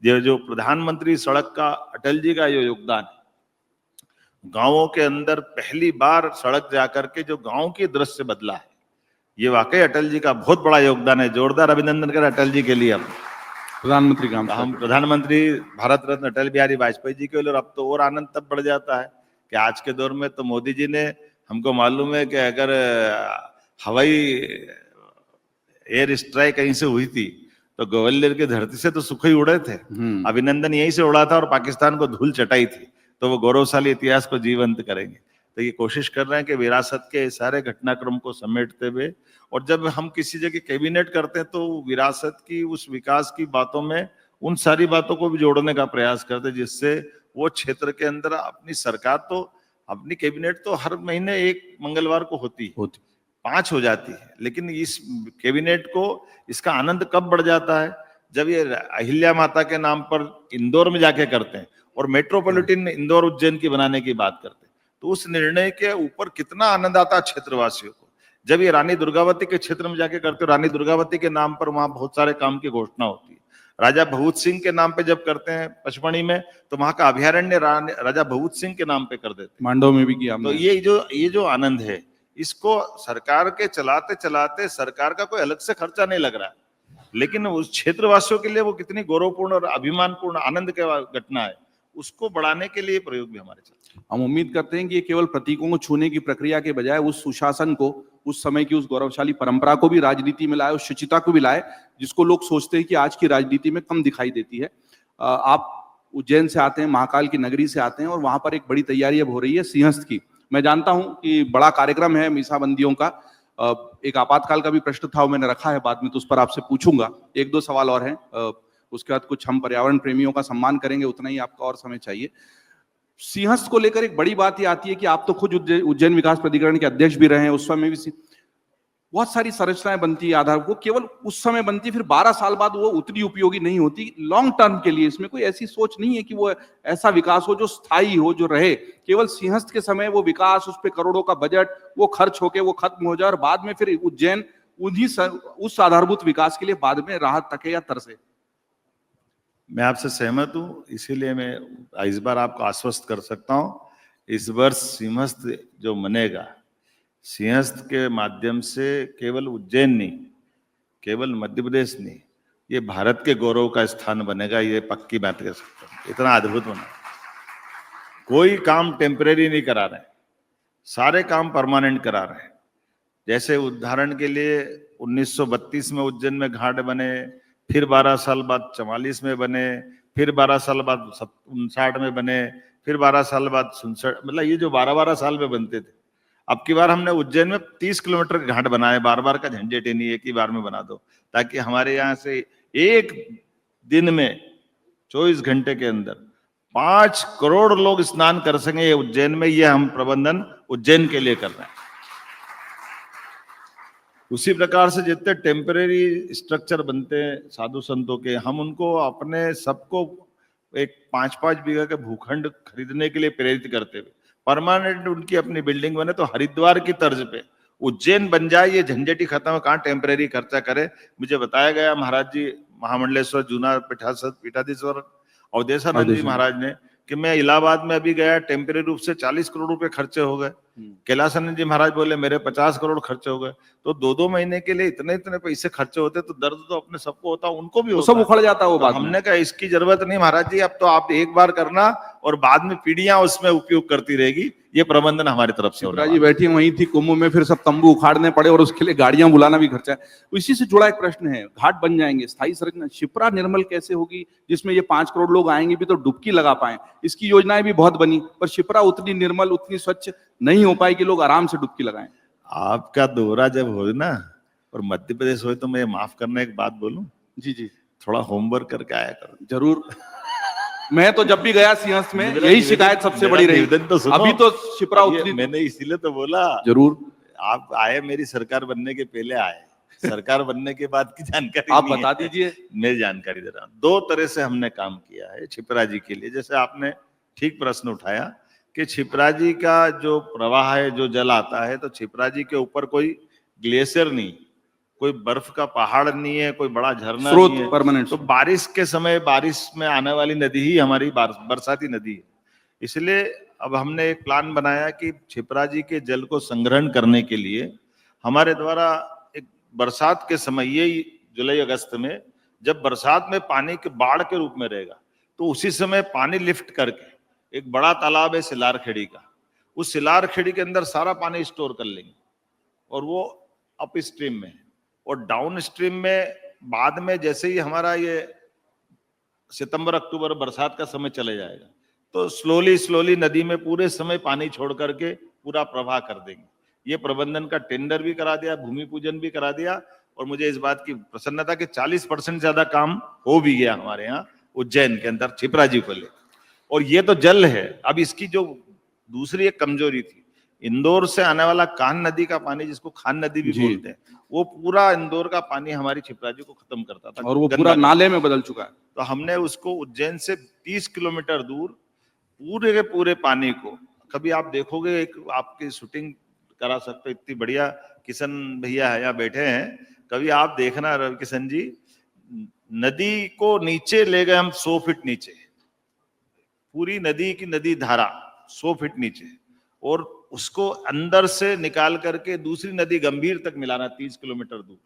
ये जो प्रधानमंत्री सड़क का अटल जी का ये योगदान, गांवों के अंदर पहली बार सड़क जाकर के जो गांव की दृश्य बदला है, ये वाकई अटल जी का बहुत बड़ा योगदान है। जोरदार अभिनंदन करें अटल जी के लिए। हम प्रधानमंत्री भारत रत्न अटल बिहारी वाजपेयी जी के लिए। और अब तो और आनंद तब बढ़ जाता है कि आज के दौर में तो मोदी जी ने, हमको मालूम है कि अगर हवाई एयर स्ट्राइक कहीं से हुई थी तो ग्वालियर की धरती से तो सुख ही उड़े थे, अभिनंदन यहीं से उड़ा था और पाकिस्तान को धूल चटाई थी। तो वो गौरवशाली इतिहास को जीवंत करेंगे। तो ये कोशिश कर रहे हैं कि विरासत के सारे घटनाक्रम को समेटते हुए, और जब हम किसी जगह कैबिनेट करते हैं तो विरासत की उस विकास की बातों में उन सारी बातों को भी जोड़ने का प्रयास करते हैं, जिससे वो क्षेत्र के अंदर अपनी सरकार तो, अपनी कैबिनेट तो हर महीने एक मंगलवार को होती 5 हो जाती है, लेकिन इस कैबिनेट को इसका आनंद कब बढ़ जाता है जब ये अहिल्या माता के नाम पर इंदौर में जाके करते हैं और मेट्रोपॉलिटन इंदौर उज्जैन की बनाने की बात करते हैं। तो उस निर्णय के ऊपर कितना आनंद आता है क्षेत्रवासियों को। जब ये रानी दुर्गावती के क्षेत्र में जाके करते हो, रानी दुर्गावती के नाम पर वहां बहुत सारे काम की घोषणा होती है। राजा भभूत सिंह के नाम पे जब करते हैं पचमढ़ी में, तो वहां का अभ्यारण्य राजा भभूत सिंह के नाम पे कर देते हैं, मांडव में भी किया। तो ये जो आनंद है, इसको सरकार के चलाते चलाते सरकार का कोई अलग से खर्चा नहीं लग रहा है, लेकिन उस क्षेत्रवासियों के लिए वो कितनी गौरवपूर्ण और अभिमानपूर्ण आनंद की घटना है, उसको बढ़ाने के लिए प्रयोग भी हमारे चलते हैं। हम उम्मीद करते हैं कि ये केवल प्रतीकों को छूने की प्रक्रिया के बजाय उस सुशासन को, उस समय की उस गौरवशाली परंपरा को भी राजनीति में लाए, उस शुचिता को भी लाए जिसको लोग सोचते हैं कि आज की राजनीति में कम दिखाई देती है। आप उज्जैन से आते हैं, महाकाल की नगरी से आते हैं, और वहां पर एक बड़ी तैयारी अब हो रही है सिंहस्थ की। मैं जानता हूं कि बड़ा कार्यक्रम है मीसाबंदियों का। एक आपातकाल का भी प्रश्न था, वो मैंने रखा है बाद में, तो उस पर आपसे पूछूंगा। 1-2 सवाल और हैं, उसके बाद कुछ हम पर्यावरण प्रेमियों का सम्मान करेंगे, उतना ही आपका और समय चाहिए। सिंहस्थ को लेकर एक बड़ी बात ये आती है कि आप तो खुद उज्जैन विकास प्राधिकरण के अध्यक्ष भी रहे हैं, उस समय भी बहुत सारी संरचनाएं बनती है आधार, वो केवल उस समय बनती, फिर 12 साल बाद वो उतनी उपयोगी नहीं होती। लॉन्ग टर्म के लिए इसमें कोई ऐसी सोच नहीं है कि वो ऐसा विकास हो जो स्थायी हो, जो रहे। केवल सिंहस्थ के समय वो विकास, उस पर करोड़ों का बजट, वो खर्च होके वो खत्म हो जाए और बाद में फिर उज्जैन उस आधारभूत विकास के लिए बाद में राहत तके या तरसे। मैं आपसे सहमत हूं, इसीलिए मैं इस बार आपको आश्वस्त कर सकता हूं, इस वर्ष सिंहस्थ जो मनेगा, सिंहस्थ के माध्यम से केवल उज्जैन नहीं, केवल मध्य प्रदेश नहीं, ये भारत के गौरव का स्थान बनेगा, ये पक्की बात कर सकता हूं। इतना अद्भुत बना, कोई काम टेम्परेरी नहीं करा रहे, सारे काम परमानेंट करा रहे हैं। जैसे उदाहरण के लिए 1932 में उज्जैन में घाट बने, फिर 12 साल बाद 44 में बने, फिर 12 साल बाद 59 में बने, फिर 12 साल बाद 67, मतलब ये जो 12-12 साल में बनते थे। अब की बार हमने उज्जैन में 30 किलोमीटर के घाट बनाए, बार-बार का झंझट ही नहीं, एक ही बार में बना दो, ताकि हमारे यहाँ से एक दिन में 24 घंटे के अंदर 5 करोड़ लोग स्नान कर सकें उज्जैन में। ये हम प्रबंधन उज्जैन के लिए कर रहे हैं। उसी प्रकार से जितने टेम्परेरी स्ट्रक्चर बनते हैं साधु संतों के, हम उनको अपने सबको एक 5-5 बीघा के भूखंड खरीदने के लिए प्रेरित करते हुए परमानेंट उनकी अपनी बिल्डिंग बने, तो हरिद्वार की तर्ज पे उज्जैन बन जाए, ये झंझटी खत्म हो, कहाँ टेम्परेरी खर्चा करे। मुझे बताया गया महाराज जी महामंडलेश्वर जूना पीठाधीश्वर अवधेशानंद जी महाराज ने कि मैं इलाहाबाद में अभी गया, टेम्परेरी रूप से 40 करोड़ रुपए खर्चे हो गए। कैलासानंद जी महाराज बोले मेरे 50 करोड़ खर्चे हो गए। तो 2-2 महीने के लिए इतने इतने पैसे खर्चे होते, तो दर्द तो अपने सबको होता, उनको भी होता, सब उखड़ जाता है वो तो बात में। हमने कहा इसकी जरूरत नहीं महाराज जी, अब तो आप एक बार करना और बाद में पीढ़ियां उसमें उपयोग करती रहेगी, ये प्रबंधन हमारी तरफ से होने शिप्रा जी वाला है। बैठी वहीं थी कुंभ में, फिर सब तंबू उखाड़ने पड़े और उसके लिए गाड़ियां बुलाना भी खर्चा है। तो इसी से जुड़ा एक प्रश्न है, घाट बन जाएंगे, स्थायी संरचना शिप्रा निर्मल कैसे होगी जिसमें ये 5 करोड़ लोग आएंगे भी तो डुबकी लगा पाए। इसकी योजनाएं भी बहुत बनी, पर शिप्रा उतनी निर्मल उतनी स्वच्छ नहीं हो पाई कि लोग आराम से डुबकी लगाएं। आपका दोहरा जब हो ना और मध्य प्रदेश हो, तो मैं माफ करना एक बात बोलूं, जी जी थोड़ा होमवर्क करके आया करो। जरूर। मैं तो जब भी गया सिंहस्थ में यही शिकायत सबसे बड़ी रही। तो सुनो, अभी तो शिप्रा उतनी मैंने इसीलिए तो बोला। जरूर। आप आए मेरी सरकार बनने के पहले आए, सरकार बनने के बाद की जानकारी आप नहीं बता है। दीजिए। मैं जानकारी दे रहा हूँ। 2 तरह से हमने काम किया है छिपरा जी के लिए। जैसे आपने ठीक प्रश्न उठाया कि छिपरा जी का जो प्रवाह है, जो जल आता है, तो छिपरा जी के ऊपर कोई ग्लेशियर नहीं, कोई बर्फ का पहाड़ नहीं है, कोई बड़ा झरना स्रोत नहीं है। परमानेंट। तो बारिश के समय बारिश में आने वाली नदी ही हमारी बरसाती नदी है। इसलिए अब हमने एक प्लान बनाया कि छिपरा जी के जल को संग्रहण करने के लिए हमारे द्वारा एक बरसात के समय, यही जुलाई अगस्त में जब बरसात में पानी के बाढ़ के रूप में रहेगा, तो उसी समय पानी लिफ्ट करके एक बड़ा तालाब है सिलार खेड़ी का, उस सिलार खेड़ी के अंदर सारा पानी स्टोर कर लेंगे और वो अप स्ट्रीम में, और डाउन स्ट्रीम में बाद में जैसे ही हमारा ये सितंबर अक्टूबर बरसात का समय चले जाएगा, तो स्लोली स्लोली नदी में पूरे समय पानी छोड़ करके पूरा प्रवाह कर देंगे। ये प्रबंधन का टेंडर भी करा दिया, भूमि पूजन भी करा दिया, और मुझे इस बात की प्रसन्नता कि 40% ज्यादा काम हो भी गया हमारे यहाँ उज्जैन के अंदर छिपरा जी को ले। और ये तो जल है। अब इसकी जो दूसरी एक कमजोरी थी, इंदौर से आने वाला कान नदी का पानी, जिसको खान नदी भी बोलते हैं, वो पूरा इंदौर का पानी हमारी छिपरा जी को खत्म करता था और वो पूरा नाले में बदल चुका है। तो हमने उसको उज्जैन से 30 किलोमीटर दूर पूरे के पूरे पानी को, कभी आप देखोगे, एक आपकी शूटिंग करा सकते, इतनी बढ़िया किशन भैया है यहाँ बैठे हैं, कभी आप देखना रवि किशन जी, नदी को नीचे ले गए हम 100 फीट नीचे, पूरी नदी की नदी धारा 100 फीट नीचे, और उसको अंदर से निकाल करके दूसरी नदी गंभीर तक मिलाना 30 किलोमीटर दूर,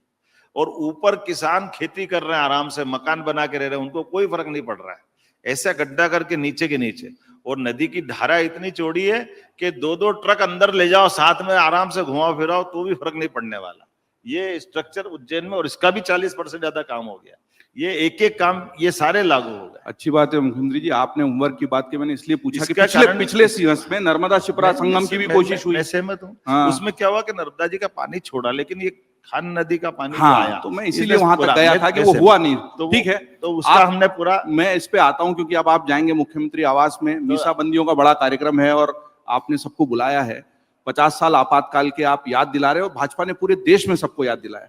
और ऊपर किसान खेती कर रहे हैं, आराम से मकान बना के रह रहे हैं, उनको कोई फर्क नहीं पड़ रहा है, ऐसा गड्ढा करके नीचे के नीचे। और नदी की धारा इतनी चौड़ी है कि 2-2 ट्रक अंदर ले जाओ, साथ में आराम से घुमाओ फिराओ, तो भी फर्क नहीं पड़ने वाला। ये स्ट्रक्चर उज्जैन में, और इसका भी 40% ज्यादा काम हो गया। ये एक एक काम ये सारे लागू हो गए। अच्छी बात है मुख्यमंत्री जी, आपने होमवर्क की बात की, मैंने इसलिए पूछा कि इसका पिछले सिंहस्थ में नर्मदा शिप्रा संगम की भी कोशिश हुई। मैं सहमत हूँ। हाँ। उसमें क्या हुआ कि नर्मदा जी का पानी छोड़ा, लेकिन ये खान नदी का पानी जो हाँ, आया, तो मैं इसीलिए वहां तक गया था कि वो हुआ नहीं। तो ठीक है, तो उसका हमने पूरा, मैं इस पे आता हूं क्योंकि अब आप जाएंगे मुख्यमंत्री आवास में, मीसाबंदियों का बड़ा कार्यक्रम है और आपने सबको बुलाया है। 50 साल आपातकाल के आप याद दिला रहे हो, भाजपा ने पूरे देश में सबको याद दिलाया।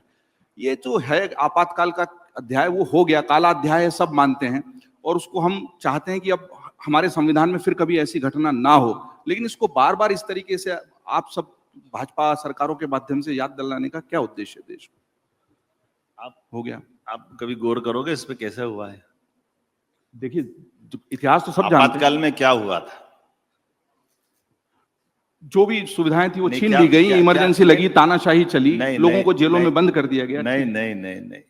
ये जो है आपातकाल का अध्याय, वो हो गया, काला अध्याय है, सब मानते हैं, और उसको हम चाहते हैं कि अब हमारे संविधान में फिर कभी ऐसी घटना ना हो। लेकिन इसको बार बार इस तरीके से आप सब भाजपा सरकारों के माध्यम से याद दिलाने का क्या उद्देश्य है देश को? आप हो गया, आप कभी गौर करोगे इस पे कैसे हुआ है? देखिए इतिहास तो सब जानते हैं। आपातकाल में क्या हुआ था? जो भी सुविधाएं थी वो नहीं, छीन क्या- ली गई, क्या- इमरजेंसी क्या- लगी, तानाशाही चली, नहीं, लोगों नहीं, को जेलों नहीं, में बंद कर दिया गया। नहीं नहीं नहीं नहीं,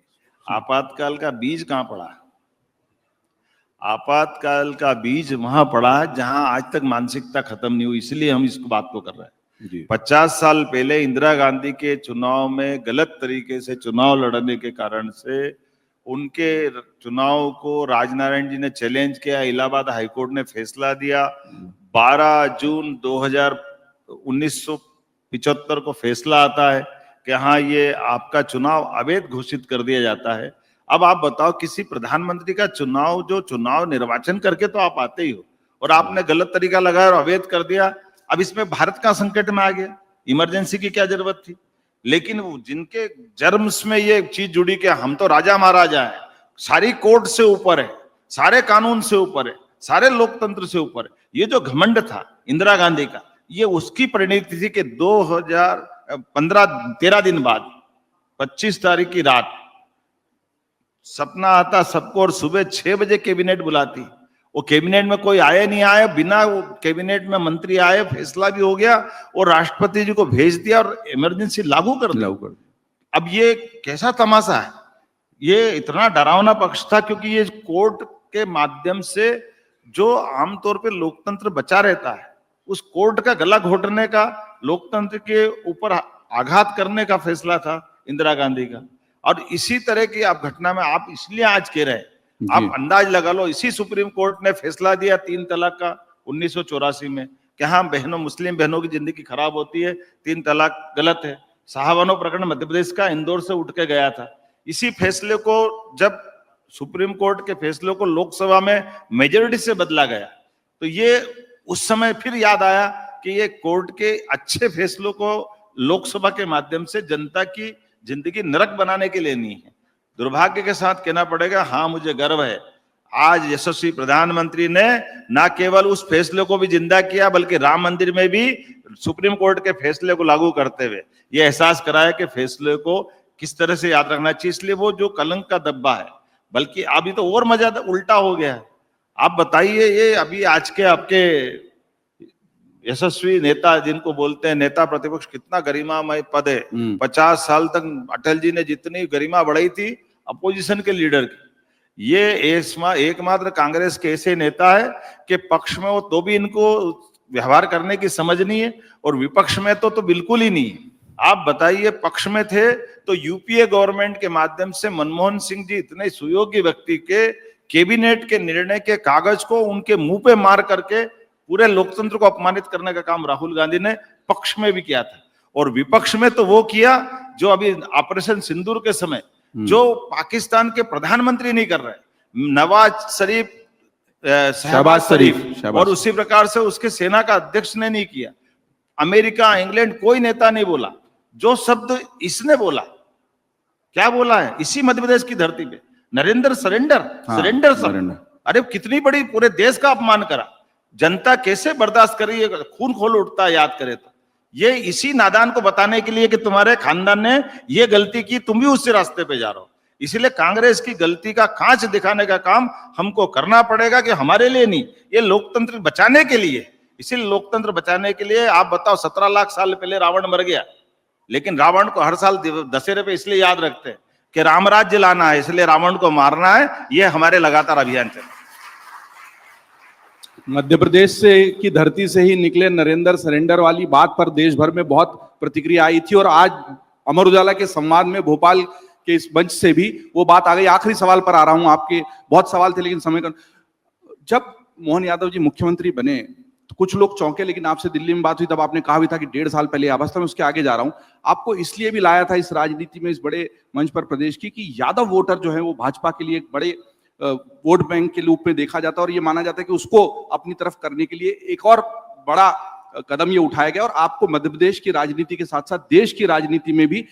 आपातकाल का बीज कहां पड़ा? आपातकाल का बीज वहां पड़ा जहां आज तक मानसिकता खत्म नहीं हुई, इसलिए हम इस बात को कर रहे हैं। 50 साल पहले इंदिरा गांधी के चुनाव में गलत तरीके से चुनाव लड़ने के कारण से उनके चुनाव को राजनारायण जी ने चैलेंज किया, इलाहाबाद हाईकोर्ट ने फैसला दिया। 12 जून 1975 को फैसला आता है कि हाँ ये आपका चुनाव अवैध घोषित कर दिया जाता है। अब आप बताओ, किसी प्रधानमंत्री का चुनाव, जो चुनाव निर्वाचन करके तो आप आते ही हो, और आपने गलत तरीका लगाया और अवैध कर दिया। अब इसमें भारत का संकट में आ गया, इमरजेंसी की क्या जरूरत थी? लेकिन जिनके जर्म्स में ये चीज जुड़ी कि हम तो राजा महाराजा है, सारी कोर्ट से ऊपर है, सारे कानून से ऊपर है, सारे लोकतंत्र से ऊपर है। ये जो घमंड था इंदिरा गांधी का, ये उसकी परिणति थी कि 2013 दिन बाद 25 तारीख की रात सपना आता सबको और सुबह 6 बजे कैबिनेट बुलाती। वो कैबिनेट में कोई आए नहीं आए, बिना वो कैबिनेट में मंत्री आए फैसला भी हो गया और राष्ट्रपति जी को भेज दिया और इमरजेंसी लागू कर दी। अब ये कैसा तमाशा है, ये इतना डरावना पक्ष था क्योंकि ये कोर्ट के माध्यम से जो आमतौर पे लोकतंत्र बचा रहता है, उस कोर्ट का गला घोटने का, लोकतंत्र के ऊपर आघात करने का फैसला था इंदिरा गांधी का। और इसी तरह की आप घटना में आप इसलिए आज कह रहे हैं, आप अंदाज लगा लो, इसी सुप्रीम कोर्ट ने फैसला दिया 3 तलाक का 1984 में कि हाँ बहनों, मुस्लिम बहनों की जिंदगी खराब होती है, 3 तलाक गलत है। साहबानो प्रकरण मध्य प्रदेश का इंदौर से उठ के गया था। इसी फैसले को जब सुप्रीम कोर्ट के फैसलों को लोकसभा में मेजोरिटी से बदला गया, तो ये उस समय फिर याद आया कि ये कोर्ट के अच्छे फैसलों को लोकसभा के माध्यम से जनता की जिंदगी नरक बनाने के लिए नहीं है। दुर्भाग्य के साथ कहना पड़ेगा, हाँ मुझे गर्व है, आज यशस्वी प्रधानमंत्री ने ना केवल उस फैसले को भी जिंदा किया बल्कि राम मंदिर में भी सुप्रीम कोर्ट के फैसले को लागू करते हुए यह एहसास कराया कि फैसले को किस तरह से याद रखना चाहिए। इसलिए वो जो कलंक का धब्बा है, बल्कि अभी तो और मजा उल्टा हो गया है। आप बताइए, ये अभी आज के आपके यशस्वी नेता जिनको बोलते हैं नेता प्रतिपक्ष, कितना गरिमामय पद है। 50 साल तक अटल जी ने जितनी गरिमा बढ़ाई थी अपोजिशन के लीडर की, ये एकमात्र कांग्रेस के ऐसे नेता है कि पक्ष में हो तो भी इनको व्यवहार करने की समझ नहीं है और विपक्ष में तो बिल्कुल ही नहीं है। आप बताइए, पक्ष में थे तो यूपीए गवर्नमेंट के माध्यम से मनमोहन सिंह जी इतने सुयोग्य व्यक्ति के कैबिनेट के निर्णय के कागज को उनके मुंह पे मार करके पूरे लोकतंत्र को अपमानित करने का काम राहुल गांधी ने पक्ष में भी किया था। और विपक्ष में तो वो किया जो अभी ऑपरेशन सिंदूर के समय जो पाकिस्तान के प्रधानमंत्री नहीं कर रहे, नवाज शरीफ, शहबाज शरीफ, और उसी प्रकार से उसके सेना का अध्यक्ष ने नहीं किया, अमेरिका, इंग्लैंड, कोई नेता नहीं बोला। जो शब्द इसने बोला, क्या बोला है इसी मध्य प्रदेश की धरती पे, नरेंद्र सरेंडर, सरेंडर शब्द। अरे कितनी बड़ी पूरे देश का अपमान करा, जनता कैसे बर्दाश्त करी, खून खोल उठता है याद करे तो। ये इसी नादान को बताने के लिए कि तुम्हारे खानदान ने ये गलती की, तुम भी उसी रास्ते पे जा रहे हो। इसीलिए कांग्रेस की गलती का कांच दिखाने का काम हमको करना पड़ेगा कि हमारे लिए नहीं, ये लोकतंत्र बचाने के लिए। इसीलिए लोकतंत्र बचाने के लिए आप बताओ, 17 लाख साल पहले रावण मर गया, लेकिन रावण को हर साल दशहरे पे इसलिए याद रखते हैं कि राम राज्य लाना है, इसलिए रावण को मारना है। ये हमारे लगातार अभियान चल। मध्य प्रदेश से की धरती से ही निकले नरेंद्र सरेंडर वाली बात पर देश भर में बहुत प्रतिक्रिया आई थी और आज अमर उजाला के संवाद में भोपाल के इस मंच से भी वो बात आ गई। आखिरी सवाल पर आ रहा हूं, आपके बहुत सवाल थे लेकिन समय का। जब मोहन यादव जी मुख्यमंत्री बने तो कुछ लोग चौंके, लेकिन आपसे दिल्ली में बात हुई तब आपने कहा भी था कि 1.5 साल पहले अवस्था में। उसके आगे जा रहा हूं, आपको इसलिए भी लाया था इस राजनीति में, इस बड़े मंच पर प्रदेश की, कि यादव वोटर जो है वो भाजपा के लिए एक बड़े वोट बैंक के रूप में देखा जाता है और ये माना जाता है कि उसको अपनी तरफ करने के लिए एक और बड़ा कदम ये उठाया गया। और आपको मध्य प्रदेश की राजनीति के साथ साथ देश की राजनीति में भी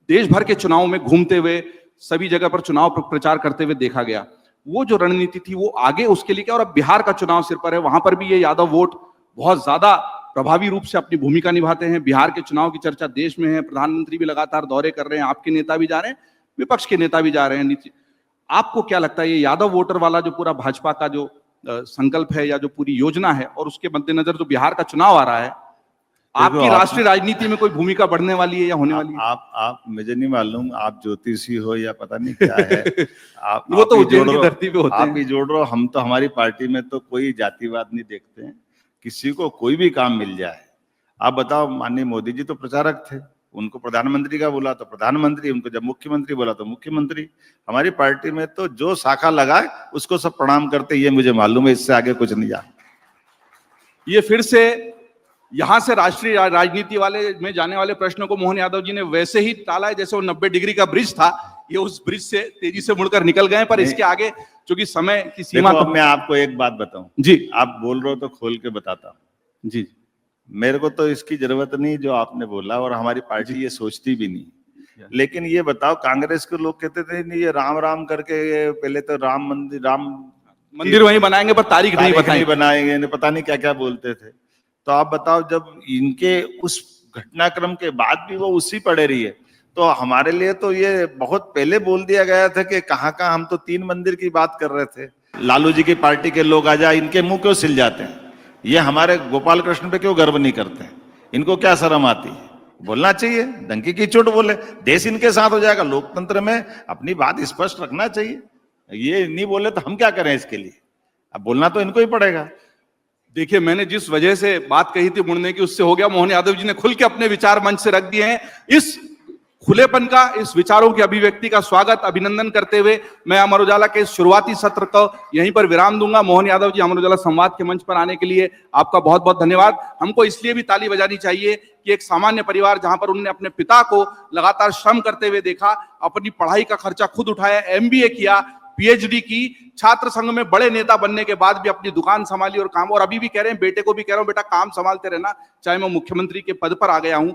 देश भर के चुनाव में घूमते हुए, सभी जगह पर चुनाव प्रचार करते हुए देखा गया। वो जो रणनीति थी वो आगे उसके लिए क्या, और अब बिहार का चुनाव सिर पर है, वहां पर भी ये यादव वोट बहुत ज्यादा प्रभावी रूप से अपनी भूमिका निभाते हैं। बिहार के चुनाव की चर्चा देश में है, प्रधानमंत्री भी लगातार दौरे कर रहे हैं, आपके नेता भी जा रहे हैं, विपक्ष के नेता भी जा रहे हैं। आपको क्या लगता है ये यादव वोटर वाला जो पूरा भाजपा का जो संकल्प है या जो पूरी योजना है, और उसके मद्देनजर जो बिहार का चुनाव आ रहा है, आपकी राष्ट्रीय राजनीति में कोई भूमिका बढ़ने वाली है या होने वाली है? आप मुझे नहीं मालूम, आप ज्योतिषी हो या पता नहीं क्या है। आप वो तो उज्जैन की धरती पे होते हैं। आप ही जोड़ रहे हो। हम तो हमारी पार्टी में तो कोई जातिवाद नहीं देखते हैं, किसी को कोई भी काम मिल जाए। आप बताओ, माननीय मोदी जी तो प्रचारक थे, उनको प्रधानमंत्री का बोला तो प्रधानमंत्री, उनको जब मुख्यमंत्री बोला तो मुख्यमंत्री। हमारी पार्टी में तो जो शाखा लगाए उसको सब प्रणाम करते, ये मुझे मालूम है, इससे आगे कुछ नहीं जाना। ये फिर से यहां से राष्ट्रीय राजनीति वाले में जाने वाले प्रश्नों को मोहन यादव जी ने वैसे ही टाला है जैसे वो 90 डिग्री का ब्रिज था, ये उस ब्रिज से तेजी से मुड़कर निकल गए। पर इसके आगे चूंकि समय की सीमा, तो मैं आपको एक बात बताऊं जी, आप बोल रहे हो तो खोल के बताता हूं जी। मेरे को तो इसकी जरूरत नहीं जो आपने बोला, और हमारी पार्टी ये सोचती भी नहीं। लेकिन ये बताओ, कांग्रेस के लोग कहते थे नहीं ये राम राम करके, पहले तो राम मंदिर, राम मंदिर वहीं बनाएंगे पर तारीख नहीं तारीख बताएंगे। नहीं बनाएंगे, इन्हें पता नहीं क्या क्या बोलते थे। तो आप बताओ, जब इनके उस घटनाक्रम के बाद भी वो उसी पड़े रही है, तो हमारे लिए तो ये बहुत पहले बोल दिया गया था कि कहाँ कहाँ, हम तो 3 मंदिर की बात कर रहे थे। लालू जी की पार्टी के लोग आ जाए, इनके मुंह क्यों सिल जाते हैं? ये हमारे गोपाल कृष्ण पे क्यों गर्व नहीं करते हैं? इनको क्या शर्म आती है? बोलना चाहिए, डंकी की चोट बोले, देश इनके साथ हो जाएगा। लोकतंत्र में अपनी बात स्पष्ट रखना चाहिए। ये नहीं बोले तो हम क्या करें इसके लिए? अब बोलना तो इनको ही पड़ेगा। देखिए, मैंने जिस वजह से बात कही थी मुड़ने की, उससे हो गया। मोहन यादव जी ने खुल के अपने विचार मंच से रख दिए हैं। इस खुलेपन का, इस विचारों की अभिव्यक्ति का स्वागत, अभिनंदन करते हुए मैं अमर उजाला के इस शुरुआती सत्र को यहीं पर विराम दूंगा। मोहन यादव जी, अमर उजाला संवाद के मंच पर आने के लिए आपका बहुत बहुत धन्यवाद। हमको इसलिए भी ताली बजानी चाहिए कि एक सामान्य परिवार, जहां पर उन्होंने अपने पिता को लगातार श्रम करते हुए देखा, अपनी पढ़ाई का खर्चा खुद उठाया, MBA किया, PhD की, छात्र संघ में बड़े नेता बनने के बाद भी अपनी दुकान संभाली और काम, और अभी भी कह रहे हैं, बेटे को भी कह रहा हूं, बेटा काम संभालते रहना, चाहे मैं मुख्यमंत्री के पद पर आ गया हूं।